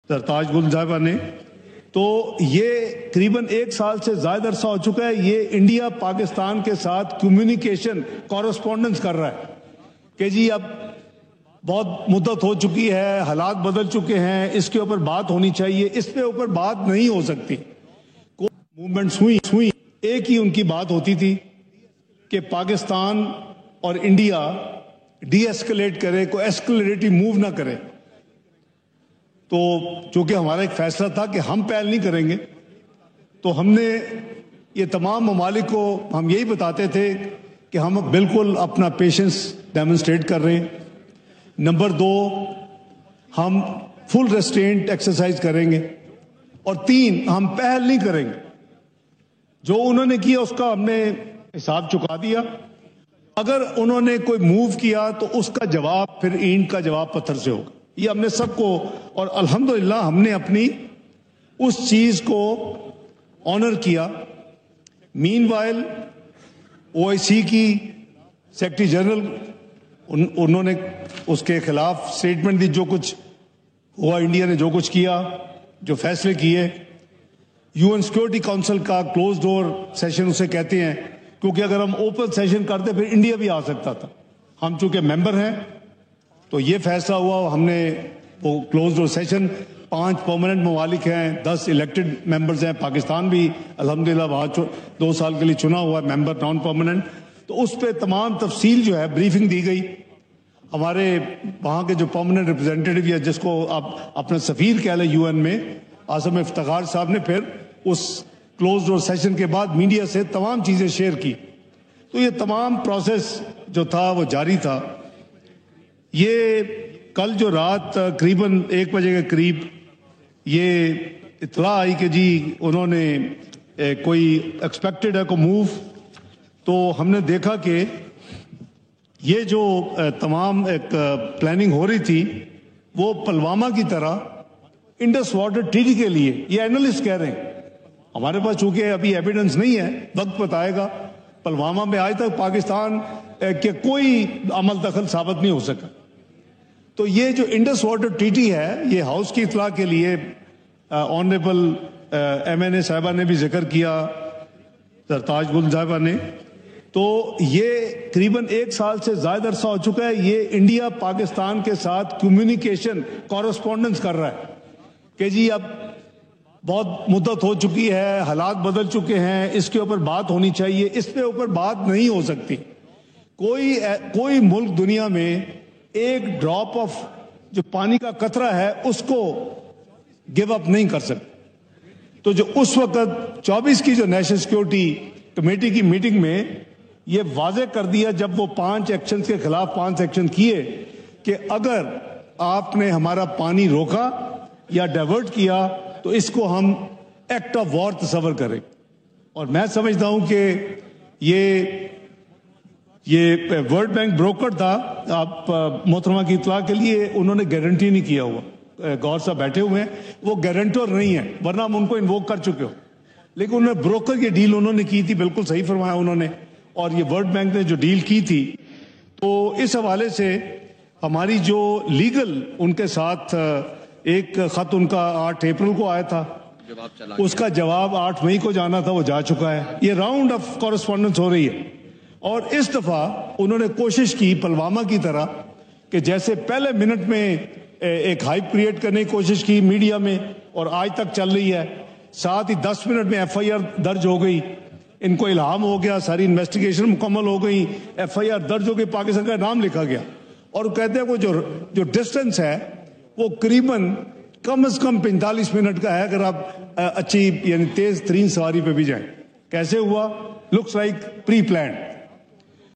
सरताज गुल साहिबा ने, तो ये करीबन 1 साल से ज्यादा अरसा हो चुका है ये इंडिया पाकिस्तान के साथ कम्युनिकेशन कॉरेस्पॉन्डेंस कर रहा है कि जी अब बहुत मुद्दत हो चुकी है, हालात बदल चुके हैं, इसके ऊपर बात होनी चाहिए, इस पे ऊपर बात नहीं हो सकती। मूवमेंट्स हुई एक ही उनकी बात होती थी कि पाकिस्तान और इंडिया डी एस्केलेट करे, कोई एस्केलेटिव मूव ना करे। तो चूंकि हमारा एक फैसला था कि हम पहल नहीं करेंगे, तो हमने ये तमाम ममालिक को हम यही बताते थे कि हम बिल्कुल अपना पेशेंस डेमोन्स्ट्रेट कर रहे हैं। नंबर 2, हम फुल रेस्ट्रेंट एक्सरसाइज करेंगे। और 3, हम पहल नहीं करेंगे। जो उन्होंने किया उसका हमने हिसाब चुका दिया। अगर उन्होंने कोई मूव किया तो उसका जवाब फिर ईंट का जवाब पत्थर से होगा। ये हमने सबको, और अल्हम्दुलिल्लाह हमने अपनी उस चीज को ऑनर किया। मीनवाइल ओआईसी की सेक्रेटरी जनरल उन्होंने उसके खिलाफ स्टेटमेंट दी। जो कुछ हुआ, इंडिया ने जो कुछ किया, जो फैसले किए, यूएन सिक्योरिटी काउंसिल का क्लोज डोर सेशन उसे कहते हैं, क्योंकि अगर हम ओपन सेशन करते फिर इंडिया भी आ सकता था। हम चूंकि मेंबर हैं तो ये फैसला हुआ, हमने वो क्लोज डोर सेशन, 5 परमानेंट ममालिक हैं, 10 इलेक्टेड मेंबर्स हैं, पाकिस्तान भी अल्हम्दुलिल्लाह वहाँ 2 साल के लिए चुना हुआ मेंबर नॉन परमानेंट। तो उस पर तमाम तफसील जो है ब्रीफिंग दी गई। हमारे वहाँ के जो परमानेंट रिप्रेजेंटेटिव या जिसको आप अपना सफीर कह लें यूएन में, आज़म इफ्तिखार साहब ने फिर उस क्लोज डोर सेशन के बाद मीडिया से तमाम चीजें शेयर की। तो ये तमाम प्रोसेस जो था वो जारी था। ये कल जो रात करीबन 1 बजे के करीब ये इत्तला आई कि जी उन्होंने कोई एक्सपेक्टेड है को मूव, तो हमने देखा कि ये जो तमाम एक प्लानिंग हो रही थी वो पुलवामा की तरह इंडस वाटर ट्रीटी के लिए, ये एनालिस्ट कह रहे हैं। हमारे पास चूंकि अभी एविडेंस नहीं है, वक्त बताएगा। पुलवामा में आज तक पाकिस्तान के कोई अमल दखल साबित नहीं हो सका। तो ये जो इंडस वाटर ट्रीटी है, ये हाउस की इत्तला के लिए ऑनरेबल एमएनए साहिबा ने भी जिक्र किया, सरताज गुल साहिबा ने। तो ये करीबन 1 साल से ज्यादा अरसा हो चुका है ये इंडिया पाकिस्तान के साथ कम्युनिकेशन कॉरेस्पॉन्डेंस कर रहा है कि जी अब बहुत मुद्दत हो चुकी है, हालात बदल चुके हैं, इसके ऊपर बात होनी चाहिए, इस पे ऊपर बात नहीं हो सकती। कोई मुल्क दुनिया में एक ड्रॉप ऑफ जो पानी का कतरा है उसको गिव अप नहीं कर सकते। तो जो उस वक्त 24 की जो नेशनल सिक्योरिटी कमेटी की मीटिंग में ये वाजे कर दिया, जब वो 5 एक्शन के खिलाफ 5 एक्शन किए कि अगर आपने हमारा पानी रोका या डाइवर्ट किया तो इसको हम एक्ट ऑफ वॉर तस्वर करें। और मैं समझता हूं कि ये वर्ल्ड बैंक ब्रोकर था, आप मोहतरमा की इत्तला के लिए, उन्होंने गारंटी नहीं किया हुआ। गौर साहब बैठे हुए हैं, वो गारंटर नहीं है, वरना हम उनको इन्वोक कर चुके हो। लेकिन उन्होंने ब्रोकर की डील उन्होंने की थी, बिल्कुल सही फरमाया उन्होंने। और ये वर्ल्ड बैंक ने जो डील की थी, तो इस हवाले से हमारी जो लीगल उनके साथ एक खत उनका 8 अप्रैल को आया था, उसका जवाब 8 मई को जाना था, वो जा चुका है। ये राउंड ऑफ कॉरेस्पॉन्डेंस हो रही है। और इस दफा उन्होंने कोशिश की पुलवामा की तरह कि जैसे पहले मिनट में एक हाइप क्रिएट करने की कोशिश की मीडिया में, और आज तक चल रही है। साथ ही 10 मिनट में एफआईआर दर्ज हो गई, इनको इल्हाम हो गया, सारी इन्वेस्टिगेशन मुकम्मल हो गई, एफआईआर दर्ज हो गई, पाकिस्तान का नाम लिखा गया। और कहते हैं वो जो डिस्टेंस है वो करीबन कम से कम 45 मिनट का है, अगर आप अच्छी यानी तेज तरीन सवारी पे भी जाएं। कैसे हुआ? Looks like pre planned.